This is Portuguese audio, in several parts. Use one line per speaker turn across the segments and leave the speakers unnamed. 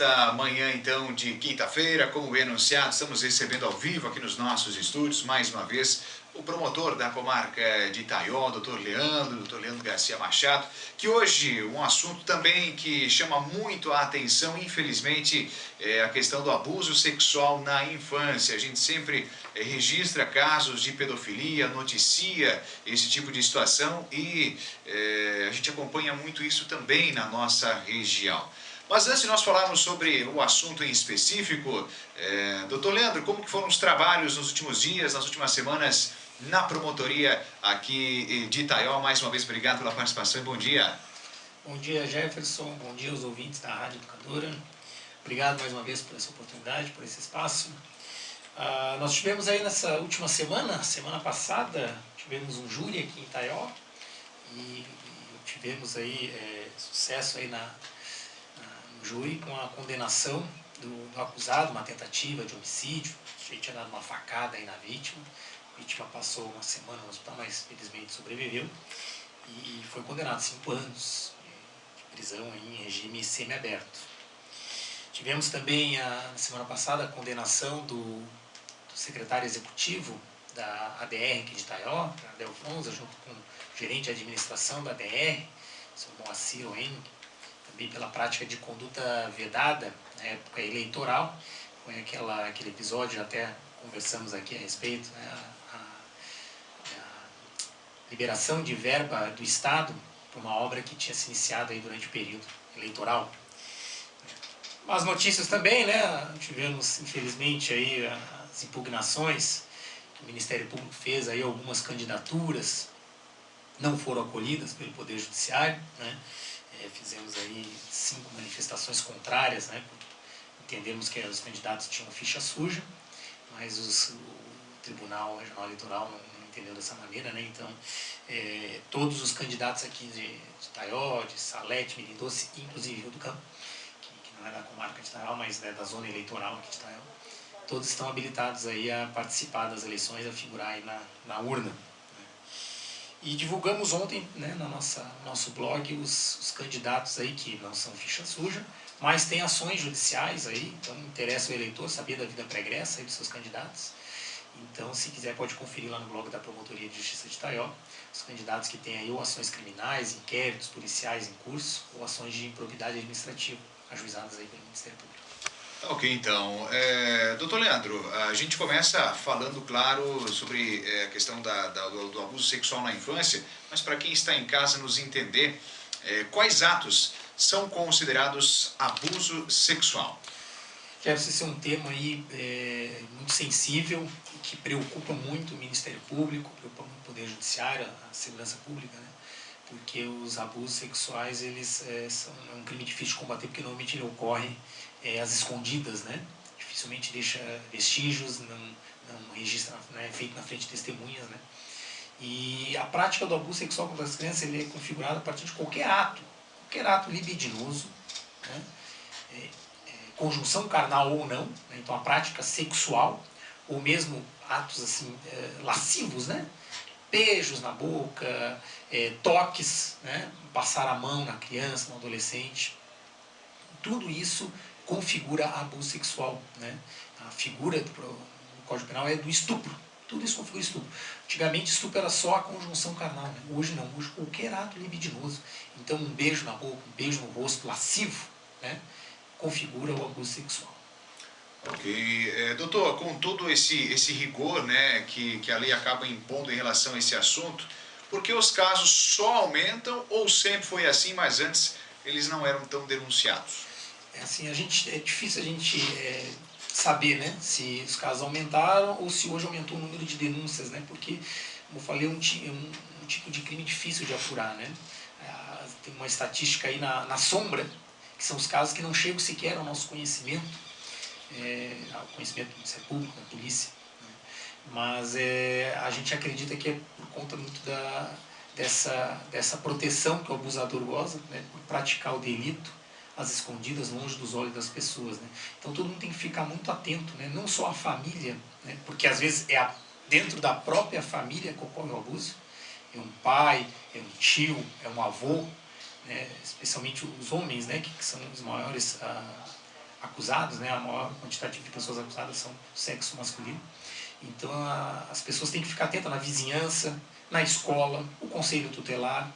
Da manhã, então, de quinta-feira, como bem anunciado, estamos recebendo ao vivo aqui nos nossos estúdios, mais uma vez, o promotor da comarca de Itaió, doutor Leandro Garcia Machado, que hoje um assunto também que chama muito a atenção, infelizmente, é a questão do abuso sexual na infância. A gente sempre registra casos de pedofilia, noticia esse tipo de situação e a gente acompanha muito isso também na nossa região. Mas antes de nós falarmos sobre o assunto em específico, doutor Leandro, como que foram os trabalhos nos últimos dias, nas últimas semanas, na promotoria aqui de Itaió? Mais uma vez, obrigado pela participação e bom dia.
Bom dia, Jefferson. Bom dia aos ouvintes da Rádio Educadora. Obrigado mais uma vez por essa oportunidade, por esse espaço. Nós tivemos aí nessa última semana passada, tivemos um júri aqui em Itaió e tivemos aí sucesso aí no júri com a condenação do acusado, uma tentativa de homicídio. A gente tinha dado uma facada aí na vítima. A vítima passou uma semana no hospital, mas felizmente sobreviveu e foi condenado a 5 anos de prisão em regime semiaberto. Tivemos também, na semana passada, a condenação do secretário executivo da ADR aqui de Itaió, Ardel Fronza, junto com o gerente de administração da ADR, seu Moacir Oen, também pela prática de conduta vedada na época eleitoral. Foi aquele episódio, até conversamos aqui a respeito, né, a liberação de verba do Estado para uma obra que tinha se iniciado aí durante o período eleitoral. As notícias também, né? Tivemos, infelizmente, aí as impugnações que o Ministério Público fez, aí algumas candidaturas não foram acolhidas pelo Poder Judiciário, né? Fizemos aí 5 manifestações contrárias, né? Entendemos que os candidatos tinham ficha suja, mas o Tribunal Regional Eleitoral não entendeu dessa maneira, né? Então, todos os candidatos aqui de Itaió, de Salete, Mirim Doce, inclusive Rio do Campo, que não é da comarca de Itaió, mas é da zona eleitoral aqui de Itaió, todos estão habilitados aí a participar das eleições, a figurar aí na urna. E divulgamos ontem, né, no nosso blog os candidatos aí que não são ficha suja, mas tem ações judiciais aí, então interessa o eleitor saber da vida pregressa aí dos seus candidatos. Então, se quiser, pode conferir lá no blog da Promotoria de Justiça de Itaió, os candidatos que têm aí ou ações criminais, inquéritos policiais em curso, ou ações de improbidade administrativa, ajuizadas aí pelo Ministério Público.
Ok, então, doutor Leandro, a gente começa falando, claro, sobre a questão do abuso sexual na infância, mas para quem está em casa nos entender, quais atos são considerados abuso sexual?
Esse é um tema aí muito sensível, que preocupa muito o Ministério Público, preocupa muito o Poder Judiciário, a segurança pública, né? Porque os abusos sexuais eles são um crime difícil de combater, porque normalmente ele ocorre às escondidas, né? Dificilmente deixa vestígios, não registra, né? É feito na frente de testemunhas, né? E a prática do abuso sexual contra as crianças ele é configurada a partir de qualquer ato libidinoso, né? Conjunção carnal ou não, né? Então a prática sexual, ou mesmo atos assim lascivos, né? Beijos na boca, toques, né? Passar a mão na criança, no adolescente, tudo isso configura abuso sexual, né? A figura do Código Penal é do estupro, tudo isso configura estupro. Antigamente estupro era só a conjunção carnal, né? Hoje não, hoje qualquer ato libidinoso. Então um beijo na boca, um beijo no rosto lascivo, né? Configura o abuso sexual.
Ok. Doutor, com todo esse rigor, né, que a lei acaba impondo em relação a esse assunto, por que os casos só aumentam ou sempre foi assim, mas antes eles não eram tão denunciados?
Assim, é difícil a gente saber, né, se os casos aumentaram ou se hoje aumentou o número de denúncias, né, porque, como eu falei, é um tipo de crime difícil de apurar, né. Tem uma estatística aí na sombra, que são os casos que não chegam sequer ao nosso conhecimento, ao conhecimento do Ministério Público, da polícia, né? Mas a gente acredita que é por conta muito dessa proteção que o abusador goza, né, por praticar o delito às escondidas, longe dos olhos das pessoas, né? Então todo mundo tem que ficar muito atento, né? Não só a família, né, porque às vezes dentro da própria família que ocorre o abuso, é um pai, é um tio, é um avô, né, especialmente os homens, né, que são os maiores acusados, né? A maior quantidade de pessoas acusadas são do sexo masculino. Então as pessoas têm que ficar atentas na vizinhança, na escola, o conselho tutelar,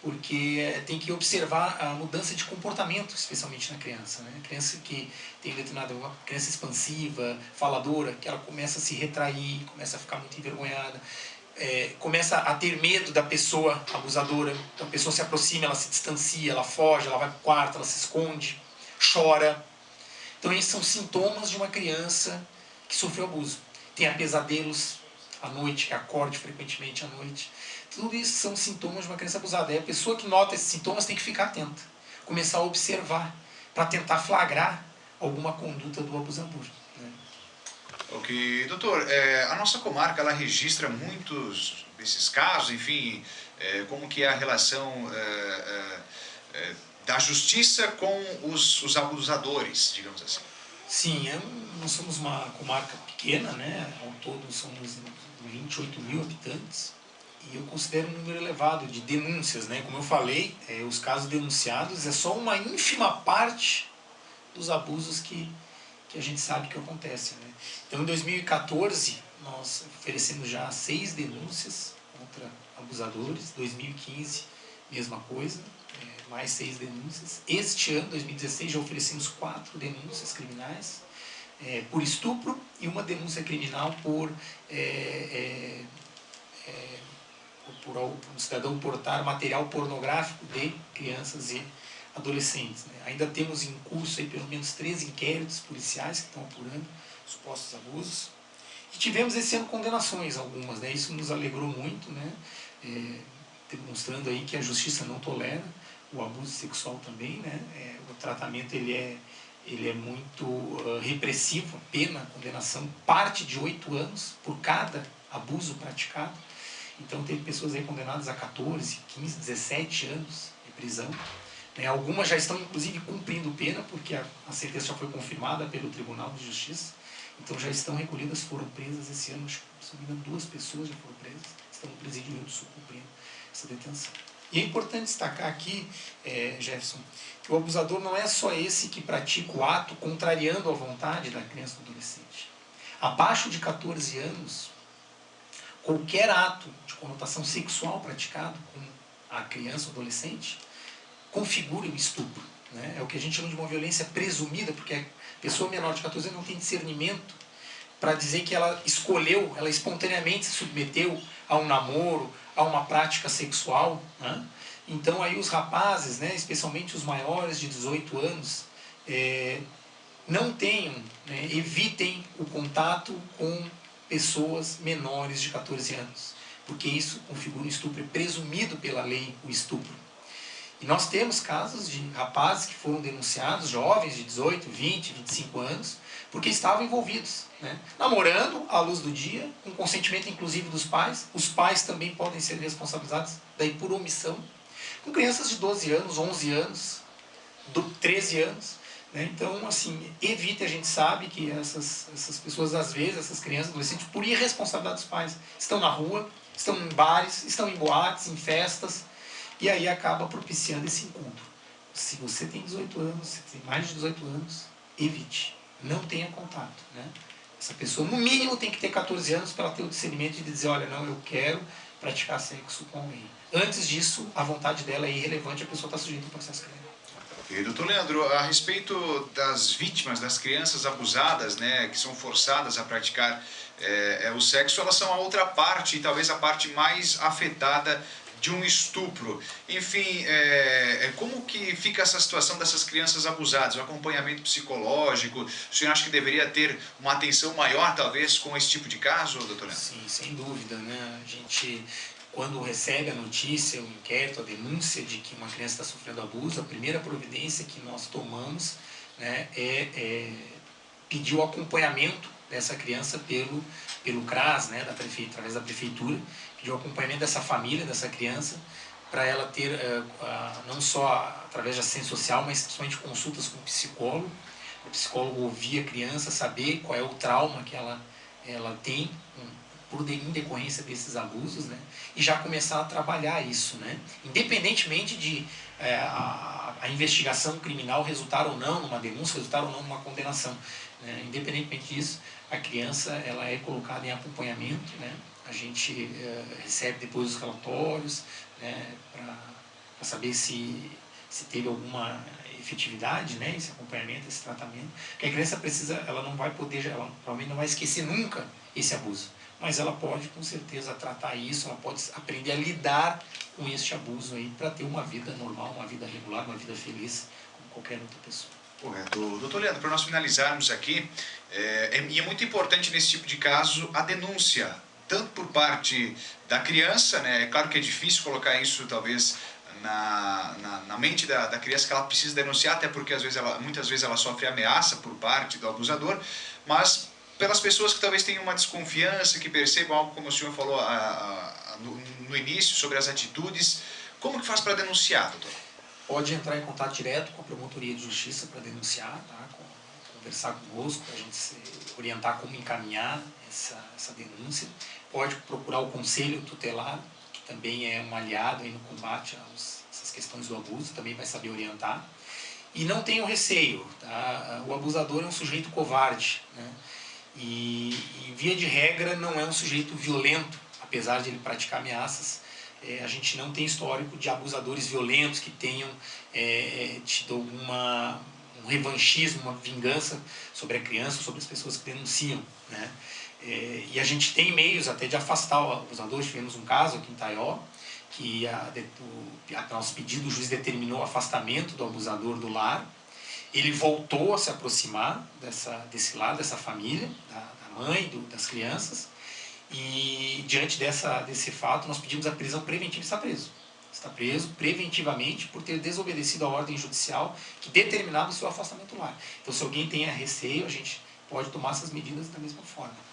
porque tem que observar a mudança de comportamento, especialmente na criança, né? A criança que tem determinada, uma criança expansiva, faladora, que ela começa a se retrair, começa a ficar muito envergonhada, começa a ter medo da pessoa abusadora. Então a pessoa se aproxima, ela se distancia, ela foge, ela vai para o quarto, ela se esconde, chora. Então esses são sintomas de uma criança que sofreu abuso. Tem pesadelos à noite, que acorde frequentemente à noite. Tudo isso são sintomas de uma criança abusada. E a pessoa que nota esses sintomas tem que ficar atenta, começar a observar, para tentar flagrar alguma conduta do abusador, né?
Ok, doutor, a nossa comarca ela registra muitos desses casos, enfim, como que é a relação da justiça com os abusadores, digamos assim.
Sim, nós somos uma comarca pequena, né? Ao todo somos 28 mil habitantes, e eu considero um número elevado de denúncias, né? Como eu falei, os casos denunciados é só uma ínfima parte dos abusos que a gente sabe que acontecem, né? Então, em 2014, nós oferecemos já 6 denúncias contra abusadores. 2015, mesma coisa, mais 6 denúncias. Este ano, 2016, já oferecemos 4 denúncias criminais por estupro e uma denúncia criminal por um cidadão portar material pornográfico de crianças e adolescentes, né? Ainda temos em curso aí pelo menos 3 inquéritos policiais que estão apurando supostos abusos. E tivemos esse ano condenações, algumas, né? Isso nos alegrou muito, né? Demonstrando aí que a justiça não tolera o abuso sexual também, né? O tratamento ele é muito repressivo, a pena, a condenação parte de 8 anos por cada abuso praticado. Então teve pessoas aí condenadas a 14, 15, 17 anos de prisão. Algumas já estão inclusive cumprindo pena, porque a sentença já foi confirmada pelo Tribunal de Justiça. Então já estão recolhidas, foram presas esse ano, se não me engano, 2 pessoas já foram presas, estão no presídio do Rio do Sul cumprindo essa detenção. E é importante destacar aqui, Jefferson, que o abusador não é só esse que pratica o ato contrariando a vontade da criança ou do adolescente. Abaixo de 14 anos, qualquer ato de conotação sexual praticado com a criança ou adolescente configura o estupro, né? É o que a gente chama de uma violência presumida, porque a pessoa menor de 14 anos não tem discernimento para dizer que ela escolheu, ela espontaneamente se submeteu a um namoro, a uma prática sexual, né? Então aí os rapazes, né, especialmente os maiores de 18 anos, não tenham, né, evitem o contato com pessoas menores de 14 anos, porque isso configura um estupro, é presumido pela lei o estupro. E nós temos casos de rapazes que foram denunciados, jovens de 18, 20, 25 anos, porque estavam envolvidos, né? Namorando à luz do dia, com consentimento inclusive dos pais. Os pais também podem ser responsabilizados daí por omissão, com crianças de 12 anos, 11 anos, 13 anos. Né? Então, assim, evite, a gente sabe que essas pessoas, às vezes, essas crianças, adolescentes, por irresponsabilidade dos pais, estão na rua, estão em bares, estão em boates, em festas, e aí acaba propiciando esse encontro. Se você tem 18 anos, se tem mais de 18 anos, evite. Não tenha contato, né? Essa pessoa, no mínimo, tem que ter 14 anos para ela ter o discernimento de dizer, olha, não, eu quero praticar sexo com alguém. Antes disso, a vontade dela é irrelevante, a pessoa está sujeita ao processo criminal.
E, doutor Leandro, a respeito das vítimas, das crianças abusadas, né, que são forçadas a praticar o sexo, elas são a outra parte, e talvez a parte mais afetada de um estupro. Enfim, como que fica essa situação dessas crianças abusadas? O acompanhamento psicológico, o senhor acha que deveria ter uma atenção maior, talvez, com esse tipo de caso, doutor Leandro?
Sim, sem dúvida, né? A gente, quando recebe a notícia, o inquérito, a denúncia de que uma criança está sofrendo abuso, a primeira providência que nós tomamos, né, é pedir o acompanhamento dessa criança pelo CRAS, né, através da prefeitura, pedir o acompanhamento dessa família, dessa criança, para ela ter, não só através de assistência social, mas principalmente consultas com o psicólogo. O psicólogo ouvir a criança, saber qual é o trauma que ela tem em decorrência desses abusos, né? E já começar a trabalhar isso, né? Independentemente de a investigação criminal resultar ou não numa denúncia, resultar ou não numa condenação, né? Independentemente disso, a criança ela é colocada em acompanhamento, né? A gente recebe depois os relatórios, né? Para saber se teve alguma efetividade, né? Esse acompanhamento, esse tratamento. Porque a criança precisa, ela não vai poder, ela provavelmente não vai esquecer nunca esse abuso, mas ela pode com certeza tratar isso, ela pode aprender a lidar com este abuso aí para ter uma vida normal, uma vida regular, uma vida feliz como qualquer outra pessoa.
Correto. Doutor Leandro, para nós finalizarmos aqui, e é muito importante nesse tipo de caso a denúncia, tanto por parte da criança, né? É claro que é difícil colocar isso talvez na mente da criança, que ela precisa denunciar, até porque muitas vezes ela sofre ameaça por parte do abusador, mas pelas pessoas que talvez tenham uma desconfiança, que percebam algo como o senhor falou no início, sobre as atitudes. Como que faz para denunciar, doutor?
Pode entrar em contato direto com a Promotoria de Justiça para denunciar, tá? Conversar conosco, para a gente se orientar como encaminhar essa denúncia. Pode procurar o Conselho Tutelar, que também é um aliado aí no combate a essas questões do abuso, também vai saber orientar. E não tenham receio, tá? O abusador é um sujeito covarde, né? E via de regra não é um sujeito violento, apesar de ele praticar ameaças. A gente não tem histórico de abusadores violentos que tenham tido um revanchismo, uma vingança sobre a criança, sobre as pessoas que denunciam, né? E a gente tem meios até de afastar o abusador. Tivemos um caso aqui em Taió, que a nosso pedido o juiz determinou o afastamento do abusador do lar. Ele voltou a se aproximar desse lar, dessa família, da mãe, das crianças, e diante desse fato nós pedimos a prisão preventiva. Está preso preventivamente por ter desobedecido a ordem judicial que determinava o seu afastamento do lar. Então, se alguém tenha receio, a gente pode tomar essas medidas da mesma forma.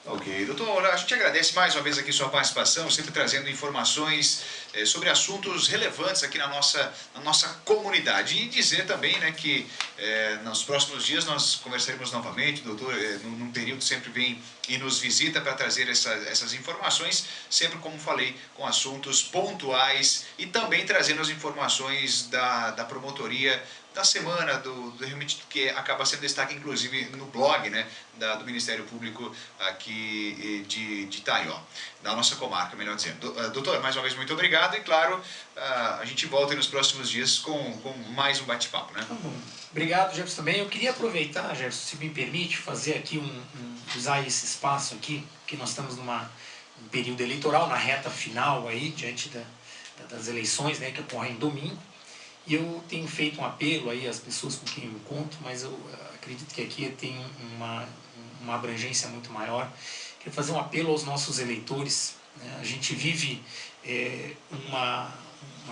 Ok, doutor, a gente agradece mais uma vez aqui sua participação, sempre trazendo informações sobre assuntos relevantes aqui na nossa comunidade. E dizer também, né, que nos próximos dias nós conversaremos novamente. O doutor, num período, sempre vem e nos visita para trazer essas informações, sempre, como falei, com assuntos pontuais e também trazendo as informações da promotoria da semana, realmente, que acaba sendo destaque, inclusive, no blog, né, do Ministério Público aqui de Taió, da nossa comarca, melhor dizendo. Doutor, mais uma vez, muito obrigado, e claro, a gente volta nos próximos dias com mais um bate-papo, né?
Tá bom. Obrigado, Jefferson, também. Eu queria aproveitar, Jefferson, se me permite, fazer aqui usar esse espaço aqui, que nós estamos num período eleitoral, na reta final aí, diante das eleições, né, que ocorrem domingo. E eu tenho feito um apelo aí às pessoas com quem eu encontro, mas eu acredito que aqui tem uma abrangência muito maior. Quero fazer um apelo aos nossos eleitores, né? A gente vive uma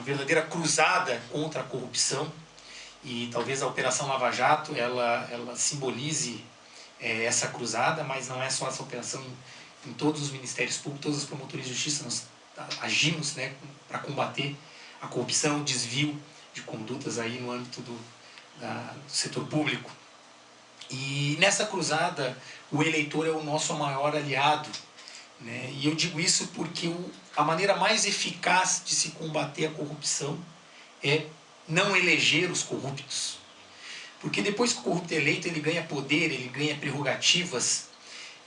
verdadeira cruzada contra a corrupção, e talvez a Operação Lava Jato ela simbolize essa cruzada, mas não é só essa operação. Em todos os ministérios públicos, todas as promotorias de justiça, nós agimos, né, para combater a corrupção, o desvio de condutas aí no âmbito do setor público. E nessa cruzada, o eleitor é o nosso maior aliado, né? E eu digo isso porque a maneira mais eficaz de se combater a corrupção é não eleger os corruptos. Porque depois que o corrupto é eleito, ele ganha poder, ele ganha prerrogativas,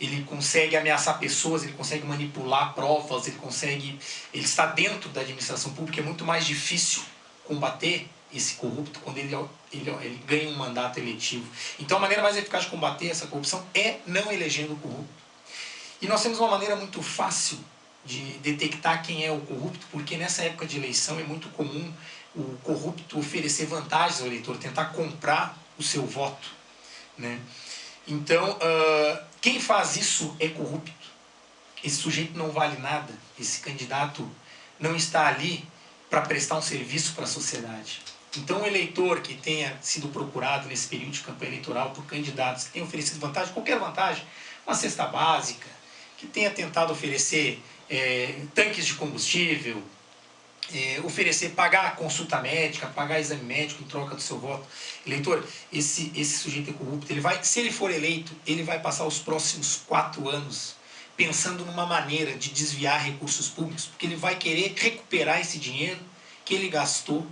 ele consegue ameaçar pessoas, ele consegue manipular provas, ele está dentro da administração pública. É muito mais difícil combater esse corrupto quando ele ganha um mandato eletivo. Então a maneira mais eficaz de combater essa corrupção é não elegendo o corrupto. E nós temos uma maneira muito fácil de detectar quem é o corrupto, porque nessa época de eleição é muito comum o corrupto oferecer vantagens ao eleitor, tentar comprar o seu voto, né? Então, quem faz isso é corrupto. Esse sujeito não vale nada, esse candidato não está ali para prestar um serviço para a sociedade. Então, o eleitor que tenha sido procurado nesse período de campanha eleitoral por candidatos que tenham oferecido vantagem, qualquer vantagem, uma cesta básica, que tenha tentado oferecer tanques de combustível, pagar consulta médica, pagar exame médico em troca do seu voto. Eleitor, esse sujeito é corrupto. Se ele for eleito, ele vai passar os próximos 4 anos pensando numa maneira de desviar recursos públicos, porque ele vai querer recuperar esse dinheiro que ele gastou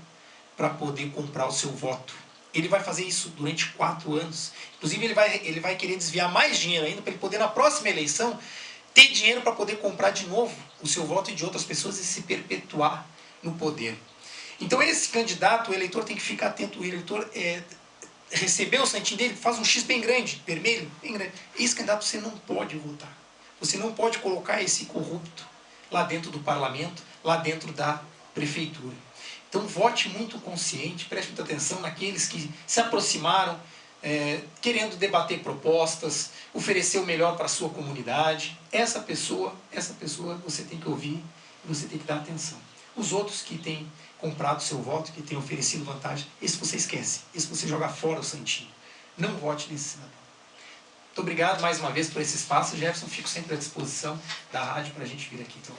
para poder comprar o seu voto. Ele vai fazer isso durante 4 anos. Inclusive, ele vai querer desviar mais dinheiro ainda para ele poder, na próxima eleição, ter dinheiro para poder comprar de novo o seu voto e de outras pessoas e se perpetuar no poder. Então, esse candidato, o eleitor tem que ficar atento. O eleitor recebeu o santinho dele, faz um X bem grande, vermelho, bem grande. Esse candidato você não pode votar. Você não pode colocar esse corrupto lá dentro do parlamento, lá dentro da prefeitura. Então, vote muito consciente, preste muita atenção naqueles que se aproximaram, querendo debater propostas, oferecer o melhor para a sua comunidade. Essa pessoa você tem que ouvir e você tem que dar atenção. Os outros que têm comprado seu voto, que têm oferecido vantagem, esse você esquece, esse você joga fora o santinho. Não vote nesse cidadão. Muito obrigado mais uma vez por esse espaço, Jefferson. Fico sempre à disposição da rádio para a gente vir aqui trocar.